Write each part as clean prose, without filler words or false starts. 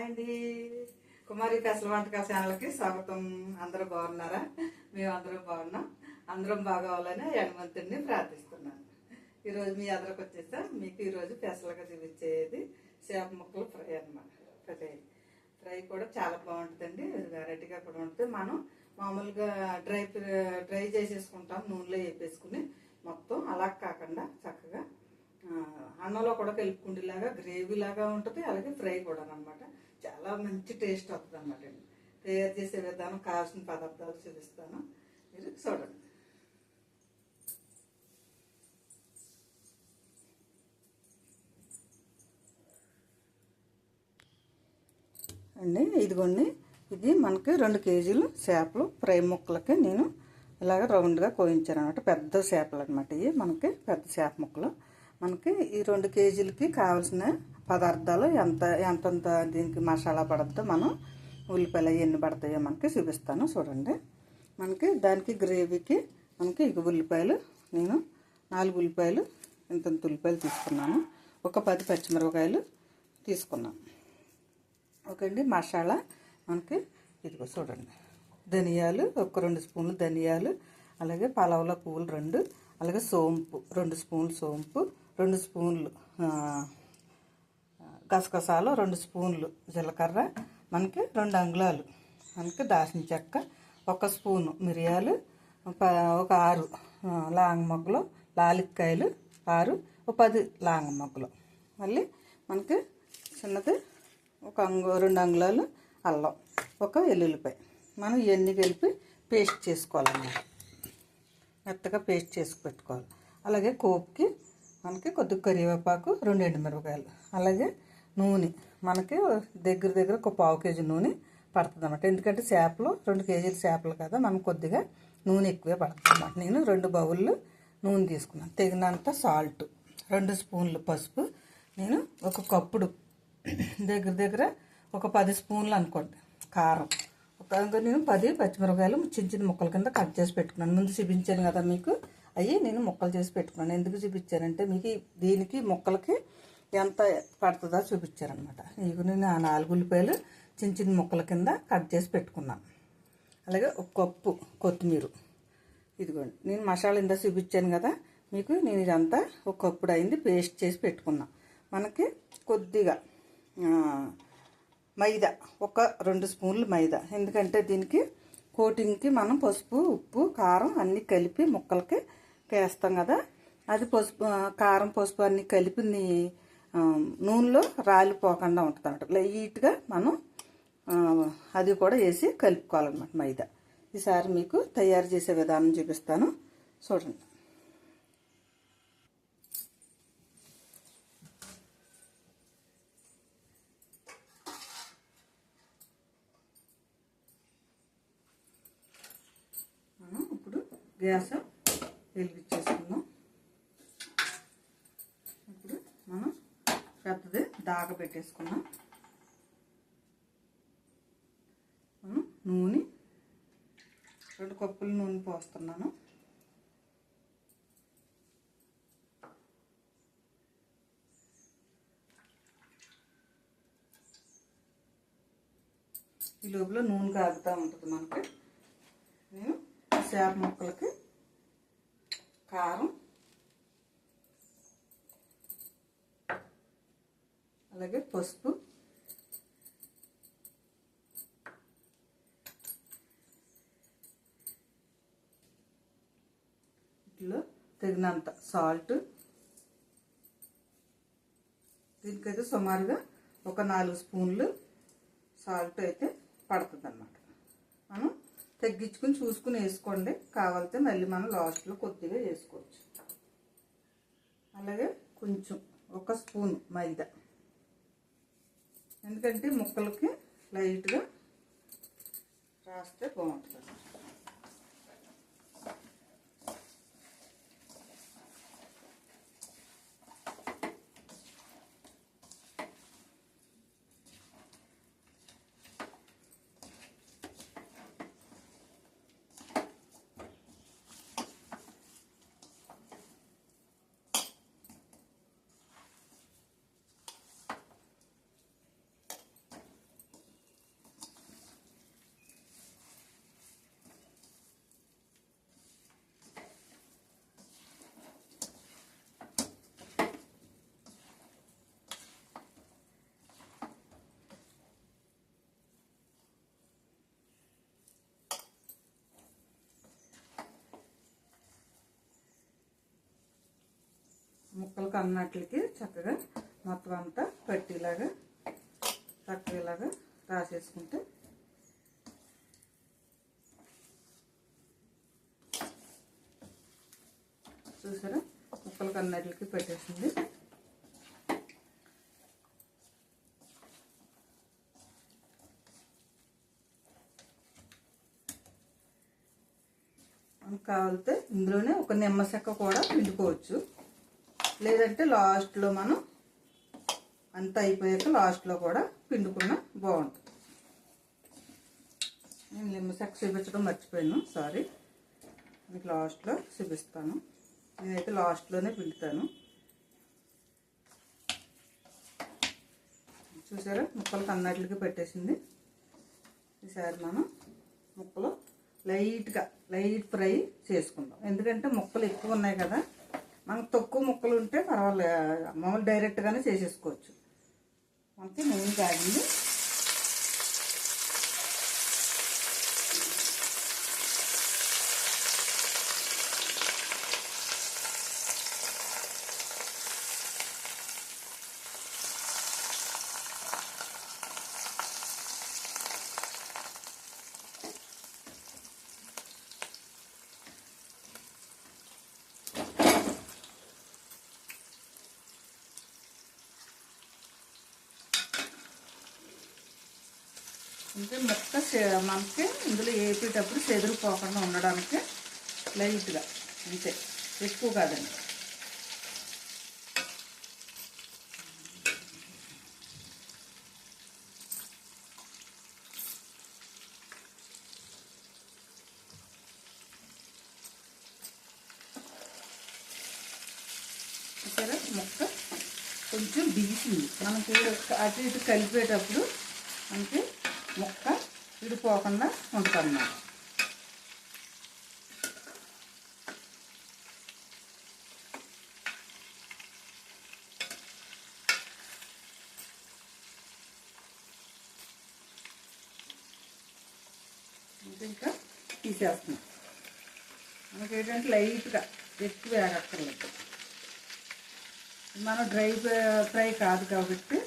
Hi అండి, కుమారి పెసల వంటకాల ఛానల్కి స్వాగతం. అందరూ బాగున్నారా? మేము అందరం బాగున్నాం. అందరం బాగోవాలని హనుమంతుడిని ప్రార్థిస్తున్నాను. ఈరోజు మీ అందరికి వచ్చేసా మీకు ఈరోజు పెసలుగా చూపించేది చేప ముక్కలు ఫ్రై అన్నమాట. ఫ్రై కూడా చాలా బాగుంటుందండి, వెరైటీగా కూడా ఉంటుంది. మనం మామూలుగా డ్రై చేసేసుకుంటాం, నూనెలో వేపేసుకుని మొత్తం. అలా కాకుండా చక్కగా అన్నంలో కూడా కలుపుకుండేలాగా గ్రేవీ లాగా ఉంటుంది, అలాగే ఫ్రై కూడా అనమాట. చాలా మంచి టేస్ట్ వస్తుంది అనమాట. తయారు చేసే విధానం, కావాల్సిన పదార్థాలు చూపిస్తాను, మీరు చూడండి. అండి ఇదిగోండి, ఇది మనకి 2 కేజీలు చేపలు ఫ్రై ముక్కలకి నేను ఇలాగ రౌండ్గా కోయించాను అనమాట. పెద్ద చేపలు అనమాట ఇవి, మనకి పెద్ద చేప ముక్కలు. మనకి ఈ 2 కేజీలకి కావాల్సిన పదార్థాలు ఎంతంత దీనికి మసాలా పడుతుందో, మనం ఉల్లిపాయలు ఎన్ని పడతాయో మనకి చూపిస్తాను చూడండి. మనకి దానికి గ్రేవీకి మనకి ఇక ఉల్లిపాయలు, నేను 4 ఉల్లిపాయలు, ఇంత ఉల్లిపాయలు తీసుకున్నాను. ఒక 10 పచ్చిమిరపకాయలు తీసుకున్నాను. ఓకే అండి. మసాలా మనకి ఇదిగో చూడండి, ధనియాలు ఒక 2 స్పూన్లు ధనియాలు, అలాగే పలావుల పువ్వులు 2, అలాగే సోంపు 2 స్పూన్లు సోంపు, 2 స్పూన్లు గసగసాలు, 2 స్పూన్లు జీలకర్ర, మనకి 2 అంగుళాలు మనకి దాల్చిన చెక్క, 1 స్పూను మిరియాలు, ఒక 6 లాంగ మొగ్గలు, లాలిక్కాయలు 6, ఒక 10 లాంగ మొగ్గలు, మళ్ళీ మనకి చిన్నది ఒక 2 అంగుళాలు అల్లం, ఒక ఎల్లుల్లిపాయ. మనం ఇవన్నీ కలిపి పేస్ట్ చేసుకోవాలన్నమాట, మెత్తగా పేస్ట్ చేసి పెట్టుకోవాలి. అలాగే కోపుకి మనకి కొద్దిగా కరివేపాకు, 2 ఎండుమిరపకాయలు, అలాగే నూనె మనకి దగ్గర ఒక 1/2 కేజీ నూనె పడుతుంది అన్నమాట. ఎందుకంటే చేపలు 2 కేజీల చేపలు కదా, మనకు కొద్దిగా నూనె ఎక్కువే పడుతుంది అన్నమాట. నేను 2 బౌళ్ళు నూనె తీసుకున్నాను. తగినంత సాల్ట్, 2 స్పూన్లు పసుపు, నేను ఒక కప్పుడు దగ్గర ఒక 10 స్పూన్లు అనుకోండి కారం, నేను 10 పచ్చిమిరపకాయలు చిన్న ముక్కల కింద కట్ చేసి పెట్టుకున్నాను. ముందు చూపించాను కదా మీకు, అవి నేను ముక్కలు చేసి పెట్టుకున్నాను. ఎందుకు చూపించానంటే మీకు దీనికి ముక్కలకి ఎంత పడుతుందో చూపించారనమాట. ఇక నేను ఆ 4 ఉల్లిపాయలు చిన్న ముక్కల కింద కట్ చేసి పెట్టుకున్నాను. అలాగే ఒక కప్పు కొత్తిమీర. ఇదిగోండి, నేను మసాలా ఇందా చూపించాను కదా మీకు, నేను ఇదంతా ఒక కప్పుడు అయింది పేస్ట్ చేసి పెట్టుకున్నా. మనకి కొద్దిగా మైదా, ఒక 2 స్పూన్లు మైదా. ఎందుకంటే దీనికి కోటింగ్కి మనం పసుపు, ఉప్పు, కారం అన్నీ కలిపి ముక్కలకి వేస్తాం కదా, అది పసుపు, కారం, పసుపు అన్నీ కలిపి నూనెలో రాలిపోకుండా ఉంటుంది అన్నమాట. లైట్గా మనం అది కూడా వేసి కలుపుకోవాలన్నమాట మైదా. ఈసారి మీకు తయారు చేసే విధానం చూపిస్తాను చూడండి. మనం ఇప్పుడు గ్యాస్ వెలిగించేసుకుందాం. ఇప్పుడు మనం పెద్దది దాగ పెట్టేసుకున్నాం. మనం నూనె 2 కప్పులు నూనె పోస్తున్నాను. ఈ లోపల నూనె కాగుతూ ఉంటుంది మనకి. నేను చేప ముక్కలకి కారం, అలాగే పసుపు, ఇట్లా తగినంత సాల్ట్, దీనికైతే సుమారుగా ఒక 4 స్పూన్లు సాల్ట్ అయితే పడుతుంది అన్నమాట. మనం తగ్గించుకుని చూసుకుని వేసుకోండి, కావాలితే మళ్ళీ మనం లాస్ట్లో కొద్దిగా వేసుకోవచ్చు. అలాగే కొంచెం 1 స్పూన్ మైదా, ఎందుకంటే ముక్కలకి లైట్గా రాస్తే బాగుంటుంది. ముక్కలకు అన్నట్లకి చక్కగా మొత్తం అంతా పట్టిలాగా చక్కగా ఇలాగా రాసేసుకుంటే చూసారా ముక్కలకు అన్నట్లకి పెట్టేసింది. మనకు కావాలితే ఇందులోనే ఒక నిమ్మ చెక్క కూడా పిండుకోవచ్చు, లేదంటే లాస్ట్లో మనం అంతా అయిపోయాక లాస్ట్లో కూడా పిండుకున్న బాగుంటుంది. నేను నిమ్మ చెక్క చూపించడం మర్చిపోయాను, సారీ. మీకు లాస్ట్లో చూపిస్తాను. నేనైతే లాస్ట్లోనే పిండుతాను. చూసారా ముక్కలకు అన్నట్లకి పెట్టేసింది. ఈసారి మనం ముక్కలు లైట్ ఫ్రై చేసుకుందాం. ఎందుకంటే ముక్కలు ఎక్కువ ఉన్నాయి కదా, మనకు తక్కువ ముక్కలు ఉంటే పర్వాలేదు, మామూలు డైరెక్ట్గానే చేసేసుకోవచ్చు. మనకి నూనె కాగింది. అంటే ముక్క మనకి ఇందులో వేపేటప్పుడు చెదిరిపోకుండా ఉండడానికి లైట్గా, అంతే, ఎక్కువ కాదండి. సరే ముక్క కొంచెం బిగిసింది. మనకి అటు ఇటు కలిపేటప్పుడు మనకి ముక్క విడిపోకుండా ఉంటుందన్నమాట. ఇంకా తీసేస్తున్నాం. మనకి ఏంటంటే లైట్గా ఎక్కువ వేగక్కర్లేదు, మనం డ్రై ఫ్రై కాదు కాబట్టి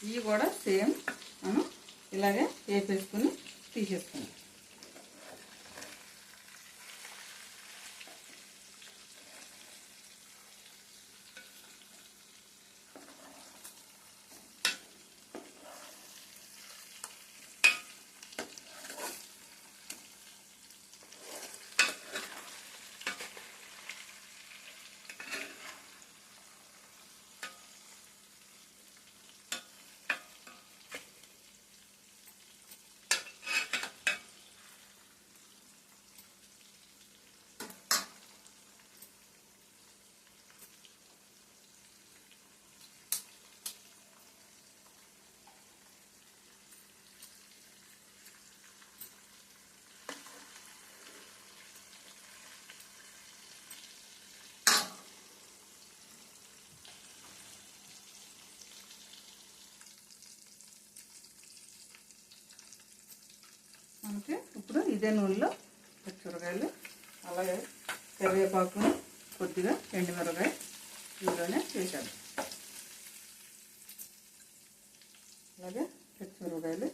ఇవి కూడా సేమ్ మనం ఇలాగే వేపేసుకుని తీసేసుకున్నాం. మనకి ఇప్పుడు ఇదే నూనెలో పచ్చిమిరకాయలు అలాగే కరివేపాకుని కొద్దిగా ఎండుమిరకాయ ఇందులోనే వేసాను. అలాగే పచ్చిమిరకాయలు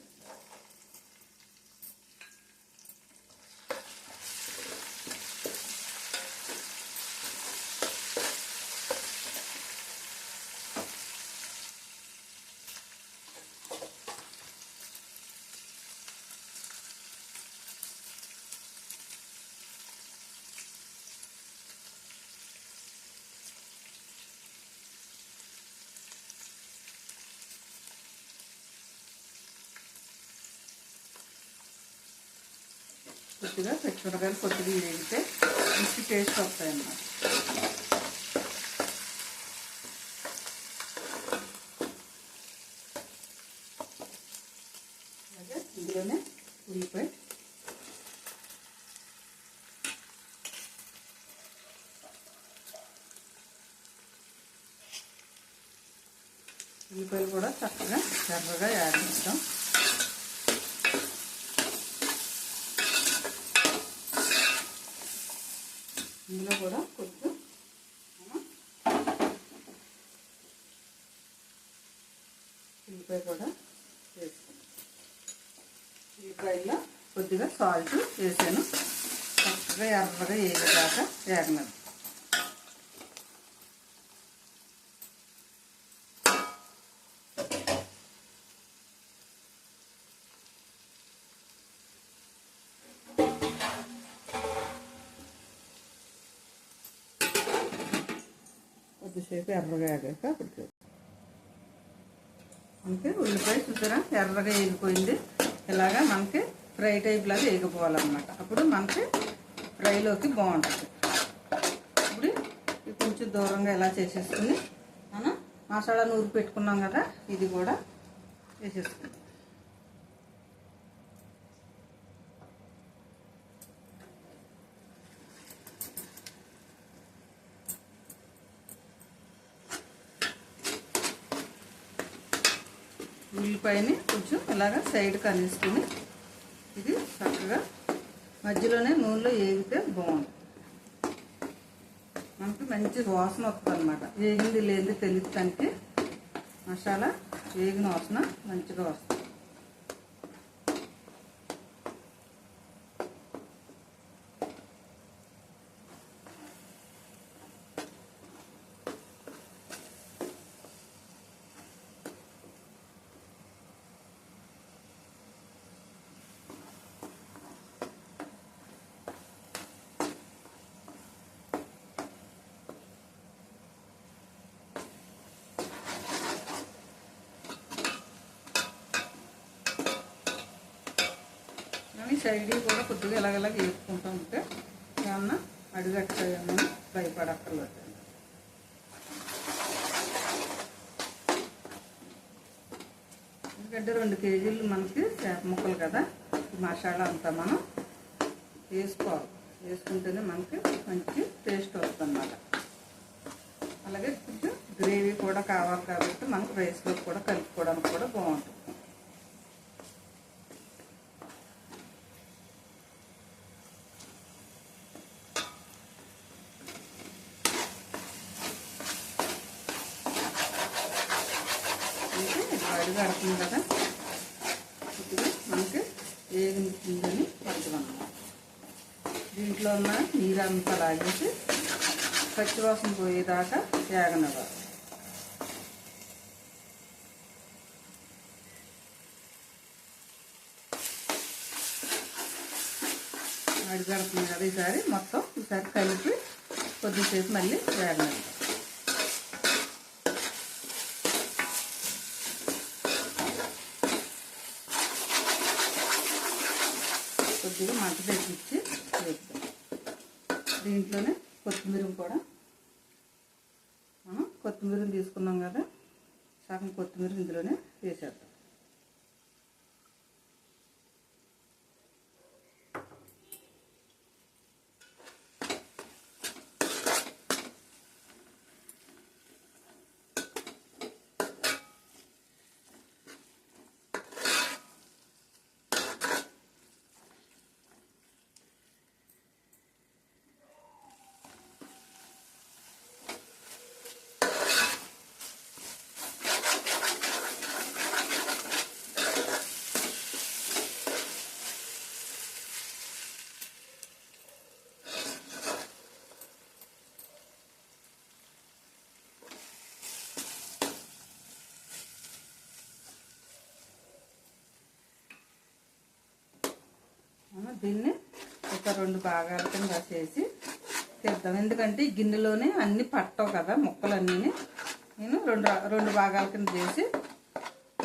కొద్దిగా పచ్చిమిరకాయలు కొద్దిగా వేగితే మంచి టేస్ట్ వస్తాయి అన్నమాట. అలాగే ఇందులోనే ఉల్లిపాయ ఉల్లిపాయలు కూడా చక్కగా ఎర్రగా యాడ్ చేస్తాం. ఇందులో కూడా కొంచెం ఉల్లిపాయ కూడా వేసుకుంటాం. ఉల్లిపాయలో కొద్దిగా సాల్ట్ వేసాను. చక్కగా ఎర్రగా వేగేదాకా వేగనది. కొద్దిసేపు ఎర్రగా వేగాక అప్పుడు మనకి ఉల్లిపాయ చూసారా ఎర్రగా వేగిపోయింది. ఇలాగా మనకి ఫ్రై టైప్ లాగా వేగిపోవాలన్నమాట. అప్పుడు మనకి ఫ్రైలోకి బాగుంటుంది. ఇప్పుడు కొంచెం దూరంగా ఎలా చేసేసుకుని మనం మసాలా నూరు పెట్టుకున్నాం కదా, ఇది కూడా వేసేసుకుంటాం. ఉల్లిపాయని కొంచెం ఇలాగ సైడ్కి అనేసుకుని ఇది చక్కగా మధ్యలోనే నూనెలో వేగితే బాగుంటుంది. మనకి మంచి వాసన వస్తుంది అన్నమాట. వేగింది లేనిది తెలియటానికి మసాలా వేగిన వాసన మంచిగా వస్తుంది. సైడ్ కూడా కొద్దిగా ఇలాగలా వేసుకుంటూ ఉంటే ఏమన్నా అడుగట్టాయని భయపడక్కర్లేదు. ఎందుకంటే 2 కేజీలు మనకి చేప ముక్కలు కదా, ఈ మసాలా అంతా మనం వేసుకోవాలి. వేసుకుంటేనే మనకి మంచి టేస్ట్ వస్తుంది అన్నమాట. అలాగే కొంచెం గ్రేవీ కూడా కావాలి కాబట్టి మనకు రైస్లో కూడా కలుపుకోవడానికి కూడా బాగుంటుంది. అడుగు అడుతుంది కదా, కొద్దిగా మనకి వేగిందని పడుతుందన్నమాట. దీంట్లో ఉన్న నీరంతా లాగేసి పచ్చివాసన పోయేదాకా వేగనివ్వాలి. అడుగు అడుతుంది కదా, ఈసారి మొత్తం ఈసారి కలిపి కొద్దిసేపు మళ్ళీ వేగనివ్వాలి. కొద్దిగా మంట తగ్గించి వేస్తాం. దీంట్లోనే కొత్తిమీర కూడా మనం కొత్తిమీరని తీసుకున్నాం కదా, సగం కొత్తిమీర ఇందులోనే వేసేద్దాం. దీన్ని ఒక 2 భాగాల కింద చేసి తీద్దాం. ఎందుకంటే ఈ గిన్నెలోనే అన్నీ పట్టవు కదా ముక్కలన్నీ. నేను రెండు భాగాల కింద చేసి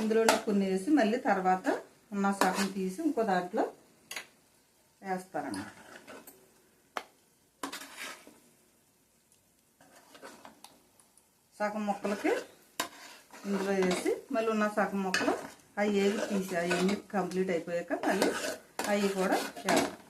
ఇందులోనే కొన్ని వేసి మళ్ళీ తర్వాత ఉన్న సగం తీసి ఇంకో దాంట్లో వేస్తానన్నమాట. సగం ముక్కలకి ఇందులో వేసి మళ్ళీ ఉన్న సగం ముక్కలు అవి ఏవి తీసి అవన్నీ కంప్లీట్ అయిపోయాక మళ్ళీ అవి కూడా వేస్తాం.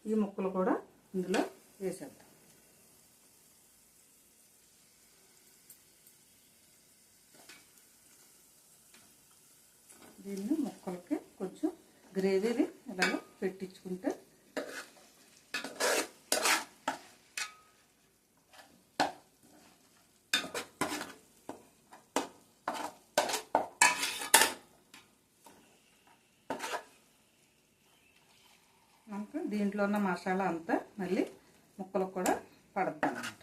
ఈ ముక్కలు కూడా ఇందులో వేసేద్దాం. దీన్ని ముక్కలకి కొంచెం గ్రేవీని ఇలాగ పెట్టించుకుంటే మనకు దీంట్లో ఉన్న మసాలా అంతా మళ్ళీ ముక్కలకు కూడా పడుతుంది అన్నమాట.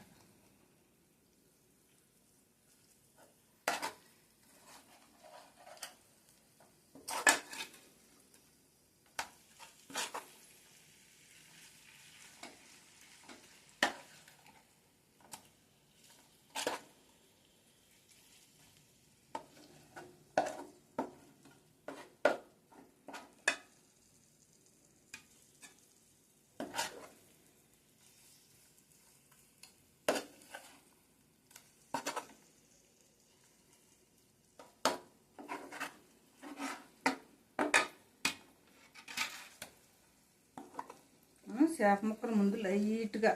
చేప ముక్కలు ముందు లైట్గా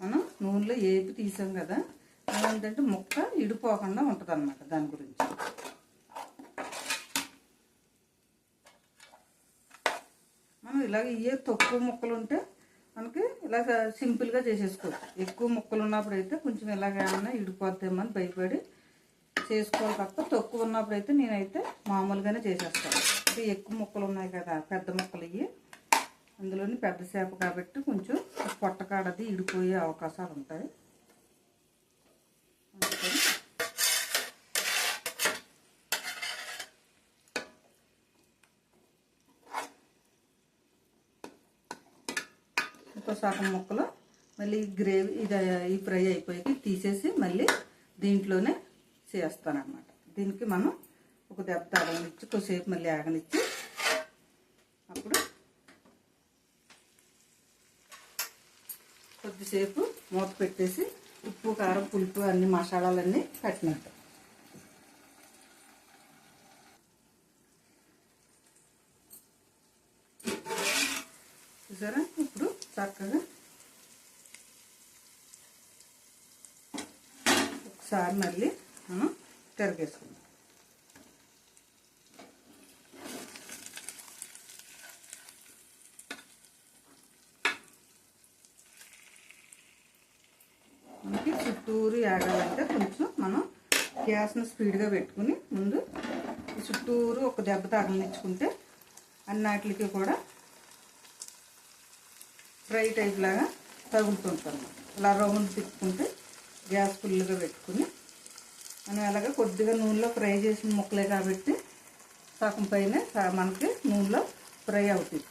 మనం నూనెలో వేపి తీసాం కదా, ఏంటంటే ముక్క ఇడిపోకుండా ఉంటుంది అన్నమాట. దాని గురించి మనం ఇలాగ తక్కువ ముక్కలు ఉంటే మనకి ఇలాగ సింపుల్గా చేసేసుకోవచ్చు. ఎక్కువ ముక్కలు ఉన్నప్పుడు అయితే కొంచెం ఇలాగ ఏమన్నా ఇడిపోద్దేమో అని భయపడి చేసుకోవాలి తప్ప, తక్కువ ఉన్నప్పుడు అయితే నేనైతే మామూలుగానే చేసేస్తాను. ఎక్కువ ముక్కలు ఉన్నాయి కదా, పెద్ద ముక్కలు ఇవి, అందులోని పెద్ద చేప కాబట్టి కొంచెం పొట్టకాడది ఇడిపోయే అవకాశాలు ఉంటాయి. ఇంకో సగం ముక్కలు మళ్ళీ గ్రేవీ ఈ ఫ్రై అయిపోయి తీసేసి మళ్ళీ దీంట్లోనే చేస్తానన్నమాట. దీనికి మనం ఒక దెబ్బ ఆగనిచ్చి కొద్దిసేపు మళ్ళీ ఆగనిచ్చి అప్పుడు కొద్దిసేపు మూత పెట్టేసి ఉప్పు కారం పులుపు అన్ని మసాలాలన్నీ కట్టినట్టు. చూసారా, ఇప్పుడు చక్కగా ఒకసారి మళ్ళీ మనం తిరగేసుకుందాం. మనకి చుట్టూరు ఆగాలంటే కొంచెం మనం గ్యాస్ను స్పీడ్గా పెట్టుకుని ముందు చుట్టూరు ఒక దెబ్బ తగలనిచ్చుకుంటే అన్నిటికి కూడా ఫ్రై టైప్ లాగా తగులుతుంటాం. అలా రౌండ్ తిప్పుకుంటే గ్యాస్ ఫుల్గా పెట్టుకుని మనం అలాగే కొద్దిగా నూనెలో ఫ్రై చేసిన ముక్కలే కాబట్టి సగం పైన మనకి నూనెలో ఫ్రై అవుతుంది.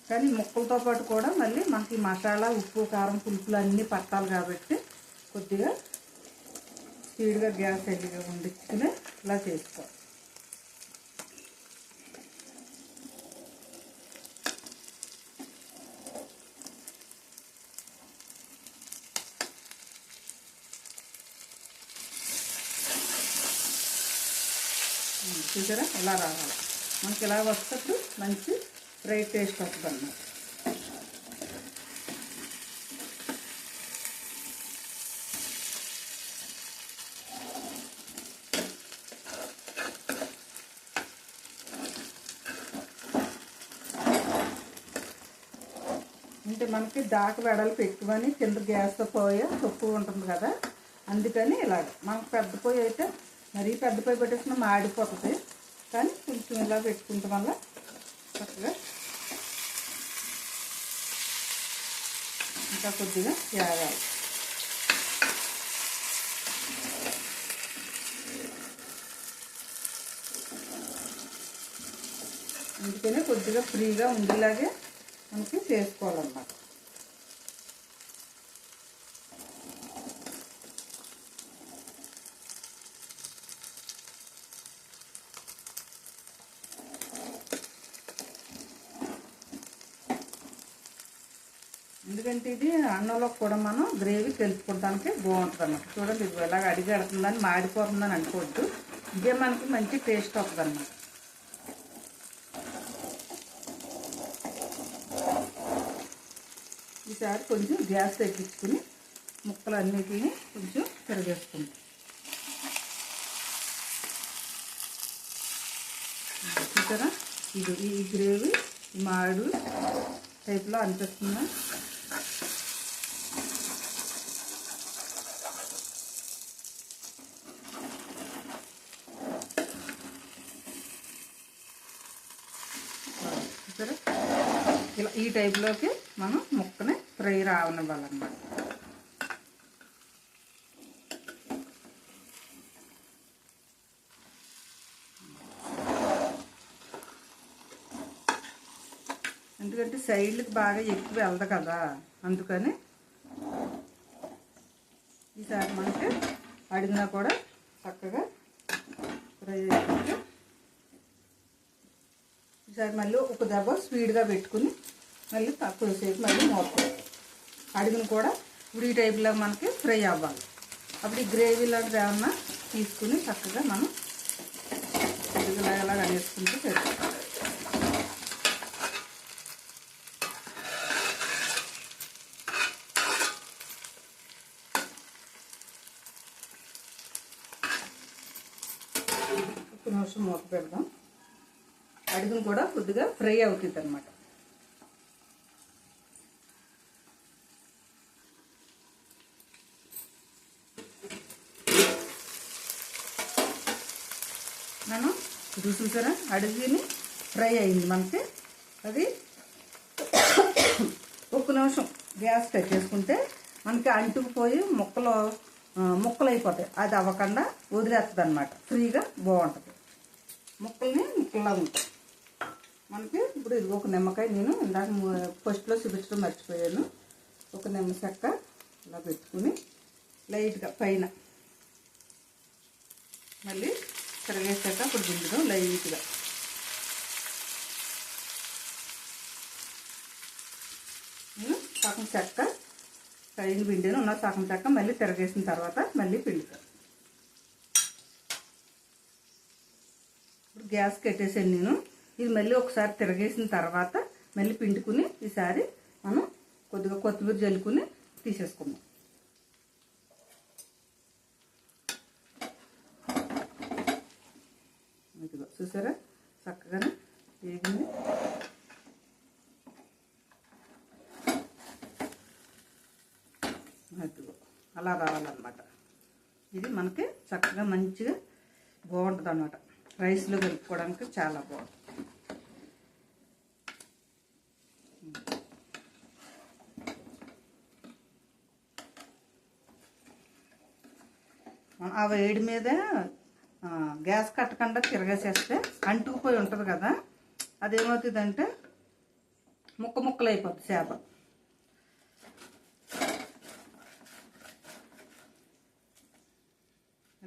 కానీ ముక్కలతో పాటు కూడా మళ్ళీ మనకి మసాలా ఉప్పు కారం పులుపులు అన్నీ పట్టాలి కాబట్టి కొద్దిగా స్పీడ్గా గ్యాస్ ఎల్లిగా వండించుకుని ఇలా చేసుకోవాలి. చూసారా, ఇలా రావాలి. మనకి ఇలా వస్తప్పుడు మంచి ఫ్రై టేస్ట్ వస్తుంది అన్నమాట. అంటే మనకి దాక వెడల్పు ఎక్కువని కింద గ్యాస్తో పోయి తక్కువ ఉంటుంది కదా, అందుకని ఇలాగ. మనకు పెద్ద పొయ్యి అయితే మరీ పెద్ద పొయ్యి పెట్టేసిన మాడిపోతుంది, కానీ కొంచెం ఇలా పెట్టుకుంటాం వల్ల చక్కగా ఇంకా కొద్దిగా వేగాలి. అందుకనే కొద్దిగా ఫ్రీగా ఉండేలాగే మనకి చేసుకోవాలన్నమాట. ఎందుకంటే ఇది అన్నంలో కూడా మనం గ్రేవీ కలుపుకోవడానికి బాగుంటుంది అన్నమాట. చూడండి, ఇది ఎలాగ అడిగి ఆడుతుందని మాడిపోతుందని అనుకోవద్దు, ఇదే మనకి మంచి టేస్ట్ వస్తుంది అన్నమాట. ఈసారి కొంచెం గ్యాస్ తగ్గించుకుని ముక్కలన్నిటిని కొంచెం తిరగేసుకుంటాం. చూసారా, ఇది ఈ గ్రేవీ మాడు టైప్లో అనిపిస్తుందా? చూసారా, ఇలా ఈ టైప్లోకి మనం ముక్కని ఫ్రై రావనివ్వాలన్నమాట. ఎందుకంటే సైడ్కి బాగా ఎక్కువ వెళ్దు కదా, అందుకని ఈసారి మనకి అడిగినా కూడా చక్కగా ఫ్రై చేసుకుంటే ఈసారి మళ్ళీ ఒక దెబ్బ స్పీడ్గా పెట్టుకుని మళ్ళీ తక్కువసేపు మళ్ళీ మోపుకోవాలి. అడిగిన కూడా ఇప్పుడు ఈ టైప్లో మనకి ఫ్రై అవ్వాలి. అప్పుడు ఈ గ్రేవీ లాంటిది ఏమన్నా తీసుకుని చక్కగా మనం ఇలాగ అనేసుకుంటే సరిపోతుంది. ఒక నిమిషం మూత పెడదాం. అడుగును కూడా కొద్దిగా ఫ్రై అవుతుంది అన్నమాట. మనం ఇది చూసారా, అడుగుని ఫ్రై అయింది మనకి. అది ఒక నిమిషం గ్యాస్ కట్ చేసుకుంటే మనకి అంటుకుపోయి ముక్కలు అయిపోతాయి. అది అవ్వకుండా వదిలేస్తుంది అన్నమాట, ఫ్రీగా బాగుంటుంది. ముక్కల్లా ఉంటాయి మనకి. ఇప్పుడు ఇది ఒక నిమ్మకాయ, నేను ఇందాక ఫస్ట్లో చూపించడం మర్చిపోయాను. ఒక నిమ్మ చెక్క ఇలా పెట్టుకుని లైట్గా పైన మళ్ళీ తిరగేసాక ఇప్పుడు దిండుదాం లైట్గా. నేను సగం చెక్క పైన పిండిను, ఉన్న సగం చెక్క మళ్ళీ తిరగేసిన తర్వాత మళ్ళీ పిండుతాను. ఇప్పుడు గ్యాస్ కట్టేసాను నేను. ఇది మళ్ళీ ఒకసారి తిరగేసిన తర్వాత మళ్ళీ పిండుకుని ఈసారి మనం కొద్దిగా కొత్తిమీర జల్లుకుని తీసేసుకుందాం. ఇదిగో చూసారా, చక్కగానే వేగింది. అదిగో అలా రావాలన్నమాట. ఇది మనకి చక్కగా మంచిగా బాగుంటుంది అన్నమాట. రైస్లో కలుపుకోవడానికి చాలా బాగుంటుంది. ఆ వేడి మీద గ్యాస్ కట్టకుండా తిరగేసేస్తే అంటుకుపోయి ఉంటుంది కదా, అదేమవుతుందంటే ముక్కలు అయిపోతుంది చేప.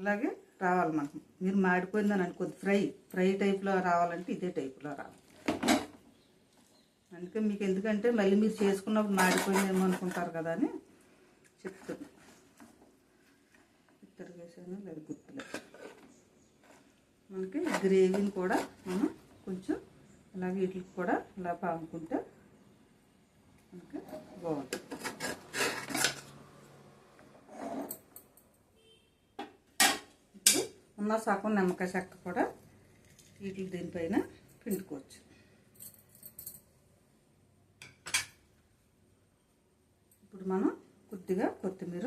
ఇలాగే రావాలి మనకు. మీరు మాడిపోయిందని అనుకోద్దు, ఫ్రై టైప్లో రావాలంటే ఇదే టైప్లో రావాలి. అందుకే మీకు ఎందుకంటే మళ్ళీ మీరు చేసుకున్నప్పుడు మాడిపోయిందేమో అనుకుంటారు కదా అని చెప్తున్నా. తిరగేసాను లేదు గుర్తులేదు. మనకి గ్రేవీని కూడా మనం కొంచెం అలాగే వీటికి కూడా ఇలా పాముకుంటే మనకి బాగుంటుంది. ఇప్పుడు ఉన్న సగం నిమ్మకాయ చెక్క కూడా వీటి దీనిపైన పిండుకోవచ్చు. ఇప్పుడు మనం కొద్దిగా కొత్తిమీర,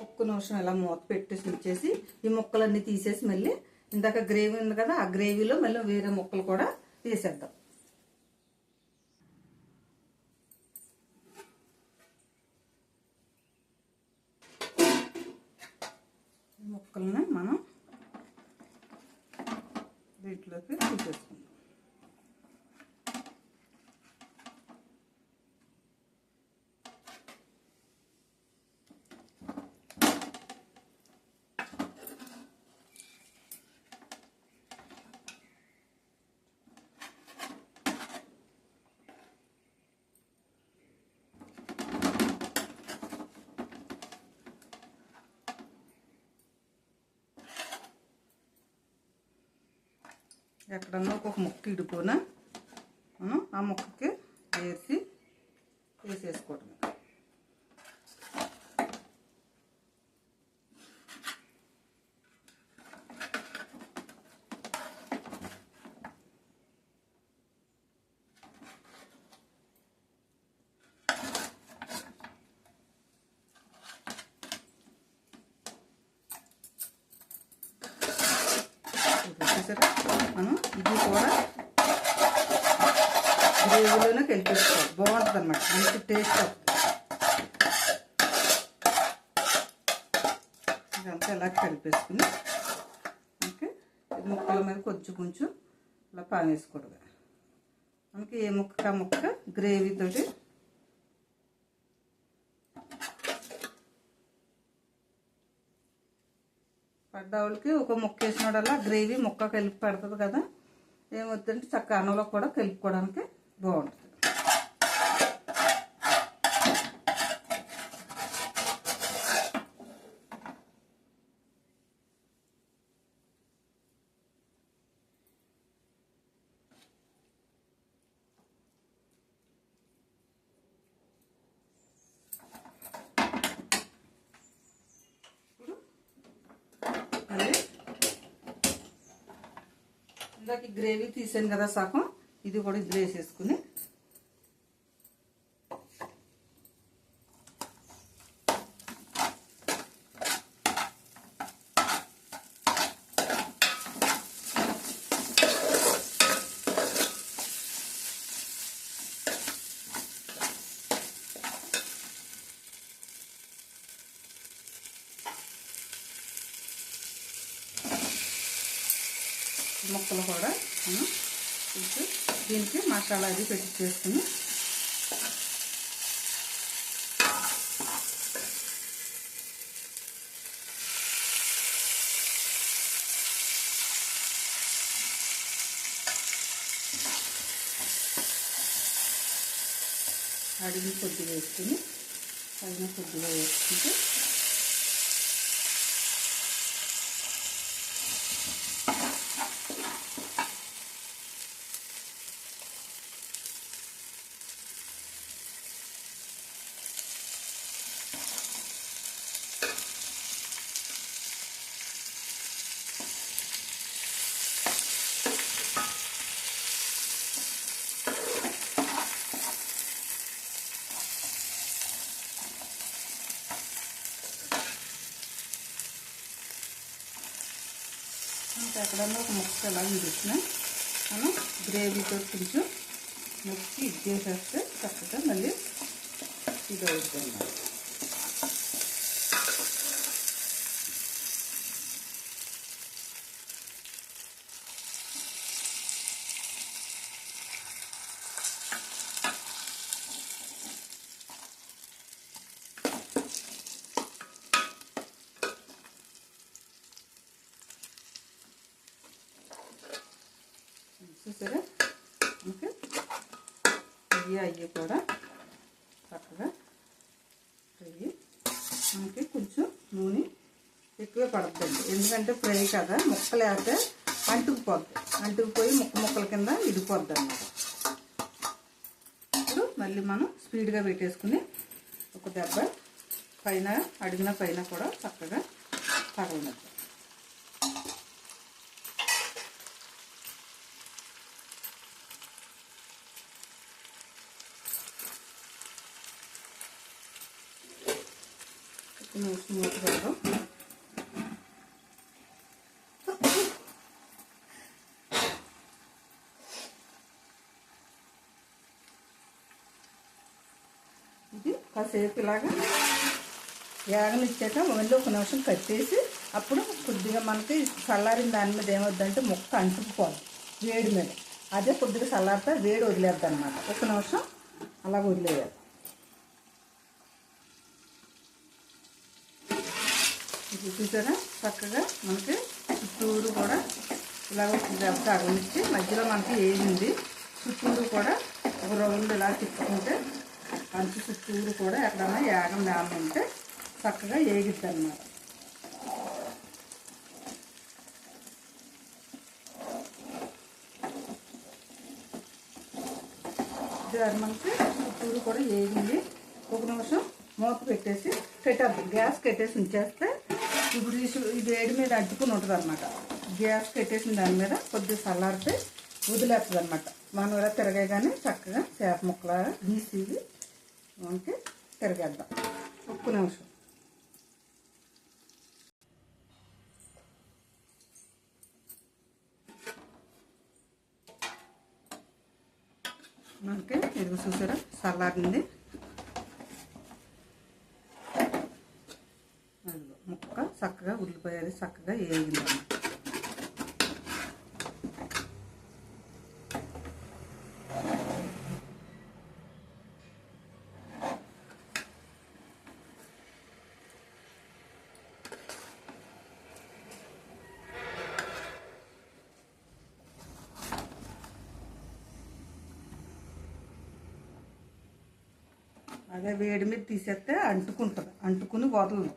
ఒక్క నిమిషం ఇలా మూత పెట్టేసి ఉంచేసి ఈ ముక్కలన్నీ తీసేసి మళ్ళీ ఇందాక గ్రేవీ ఉంది కదా ఆ గ్రేవీలో మళ్ళీ వేరే ముక్కలు కూడా తీసేద్దాం. ఈ ముక్కల్ని మనం వీటిలోకి తీసేసుకుందాం. ఎక్కడన్నా ఒక ముక్క ఇడిపోనా మనం ఆ ముక్కకి వేసేసుకోవడం. మనం ఇది కూడా గ్రేవీలోనే కలిపేసుకోవాలి. బాగుంటుంది అన్నమాట, మంచి టేస్ట్ వస్తుంది. ఇదంతా ఇలా కలిపేసుకుని మనకి ముక్కల మీద కొంచెం కొంచెం ఇలా పానేసుకోవడమే. మనకి ఏ ముక్క ముక్క గ్రేవీతోటి పడ్డవాళ్ళకి ఒక ముక్క వేసినోడల్లా గ్రేవీ ముక్క కలిపి పడుతుంది కదా. ఏమవుతుందంటే చక్క అన్నంలో కూడా కలుపుకోవడానికి బాగుంటుంది. ఇందాక గ్రేవీ తీసాను కదా సగం, ఇది కూడా ఇందులో వేసేసుకుని ముక్కలు కూడా మనం కొంచెం దీనికి మసాలా అది పెట్టి చేసుకుని అడిగి కొద్దిగా వేసుకుని పైన కొద్దిగా వేసుకుంటే ఎక్కడన్నా ఒక ముక్క ఎలా విడిచిన మనం గ్రేవీతో కొంచెం ముక్కి ఇది చేసేస్తే చక్కగా మళ్ళీ ఇది అవుతుంది. చూసారా ఇంకా అయ్యి కూడా చక్కగా ఫ్రై. మనకి కొంచెం నూనె ఎక్కువ పడుతుంది, ఎందుకంటే ఫ్రై కదా, ముక్కలు వేస్తే అంటుకుపోయి ముక్కల కింద ఇడిపోద్ది అన్నమాట. ఇప్పుడు మళ్ళీ మనం స్పీడ్గా పెట్టేసుకుని ఒక దెబ్బ పైన అడిగిన పైన కూడా చక్కగా తగలనట్టు. మూత పెడదాం. ఇది కాసేపు ఇలాగా యాగనిచ్చాక మళ్ళీ ఒక నిమిషం కట్టేసి అప్పుడు కొద్దిగా మనకి చల్లారిన దాని మీద ఏమవుద్దంటే ముక్క అంటుకుపోవాలి వేడి మీద. అదే కొద్దిగా చల్లారితే వేడి వదిలేద్ది అనమాట. ఒక నిమిషం అలా వదిలేయాలి. ఇది చూసారా చక్కగా మనకి చుట్టూరు కూడా ఇలాగ దెబ్బ అగనిచ్చి మధ్యలో మనకి వేగింది. చుట్టూరు కూడా ఒక రౌండ్ ఇలా తిప్పుకుంటే అంచు చుట్టూరు కూడా ఎక్కడన్నా యాగం దాని ఉంటే చక్కగా వేగిద్ది అన్నమాట. ఇది మనకి చుట్టూరు కూడా వేగింది. ఒక నిమిషం మూత పెట్టేసి పెట్టద్దు, గ్యాస్ కట్టేసి ఉంచేస్తే ఇప్పుడు ఈ వేడి మీద అడ్డుకుని ఉంటుంది అనమాట. గ్యాస్ కట్టేసిన దాని మీద కొద్దిగా చల్లారితే వదిలేస్తుంది అనమాట. మనం ఇలా తిరగాయి కానీ చక్కగా చేప ముక్కలా తీసి మనకి తిరగేద్దాం. ఒక్క నిమిషం. మనకి ఇది చూసారా చల్లారింది. ముక్క చక్కగా ఉల్లిపోయేది చక్కగా వేగింది. అదే వేడి మీద తీసేస్తే అంటుకుంటుంది, అంటుకుని వదలదు.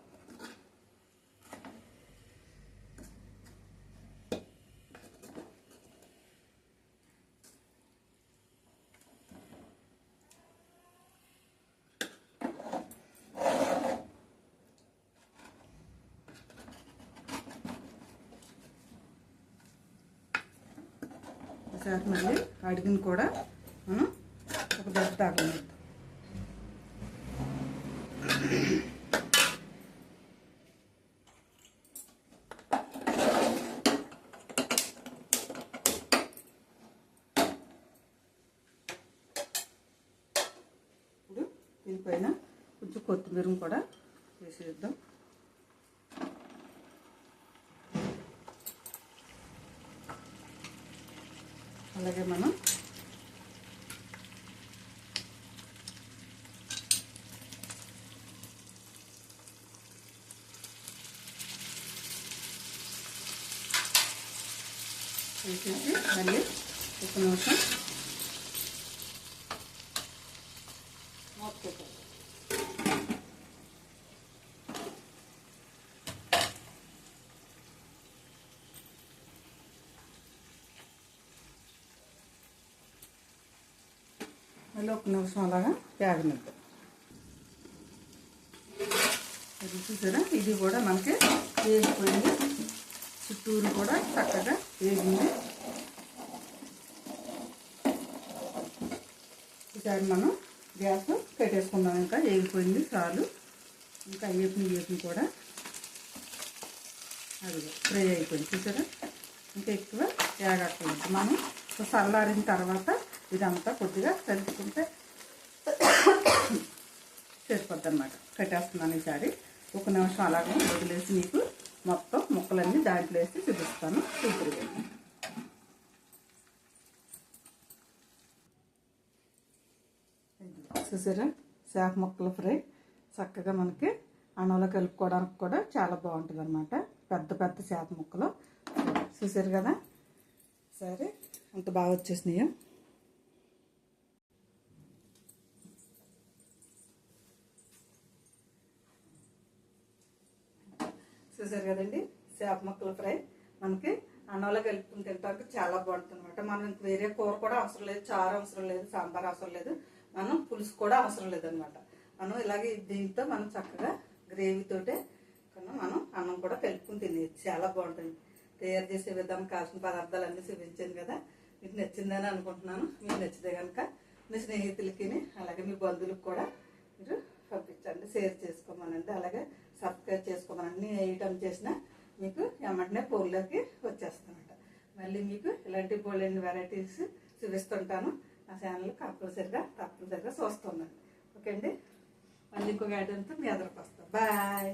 ఒకసారి మళ్ళీ అడిగిన కూడా మనం ఒక దెబ్బ తాగలేదు. ఇప్పుడు దీనిపైన కొంచెం కొత్తిమీర కూడా వేసేద్దాం. అలాగే మనం వేసేసి మళ్ళీ ఒక నిమిషం మూత పెట్టాలి. మళ్ళీ ఒక నిమిషం అలాగా వేగనిద్దాం. ఇది చూసారా ఇది కూడా మనకి వేగిపోయింది. చుట్టూరు కూడా చక్కగా వేగింది. ఈసారి మనం గ్యాస్ పెట్టేసుకుందాం. ఇంకా వేగిపోయింది చాలు. ఇంకా వేపుని కూడా అది ఫ్రై అయిపోయింది. చూసారా ఇంకా ఎక్కువ వేగక్కర్లేదు. మనం చల్లారిన తర్వాత ఇదంతా కొద్దిగా కలుపుకుంటే సరిపోద్ది అన్నమాట. కట్టేస్తున్నాను ఈసారి. ఒక నిమిషం అలాగే వదిలేసి మీకు మొత్తం ముక్కలన్నీ దాంట్లో వేసి చూపిస్తాను. చూపురుగా చూసారా చేప ముక్కలు ఫ్రై చక్కగా మనకి అన్నంలో కలుపుకోవడానికి కూడా చాలా బాగుంటుంది అన్నమాట. పెద్ద పెద్ద చేప ముక్కలు చూసారు కదా. సరే అంత బాగా వచ్చేసినాయి. చూసారు కదండి చేప ముక్కల ఫ్రై మనకి అన్నంలో కలుపుకుని తింటానికి చాలా బాగుంటుంది అనమాట. మనం వేరే కూర కూడా అవసరం లేదు, చారు అవసరం లేదు, సాంబార్ అవసరం లేదు, మనం పులుసు కూడా అవసరం లేదనమాట. మనం ఇలాగే దీంతో మనం చక్కగా గ్రేవీతోటే మనం అన్నం కూడా కలుపుకుని తినేది చాలా బాగుంటుంది. తయారు చేసే విధానం కావాల్సిన పదార్థాలు అన్నీ చూపించాను కదా. మీకు నచ్చిందని అనుకుంటున్నాను. మీకు నచ్చితే కనుక మీ స్నేహితులకి అలాగే మీ బంధువులకు కూడా మీరు పంపించండి, షేర్ చేసుకోమనండి. అలాగే సబ్స్క్రైబ్ చేసుకోమని అన్ని ఐటమ్ చేసినా మీకు వెంటనే ఫోన్లోకి వచ్చేస్తానంట. మళ్ళీ మీకు ఇలాంటి బోల్డెన్ వెరైటీస్ చూపిస్తుంటాను. నా ఛానల్ తప్పనిసరిగా చూస్తున్నాను. ఓకే అండి, మళ్ళీ ఇంకొక ఐటమ్తో మీ ఎదురుకు వస్తాను. బాయ్.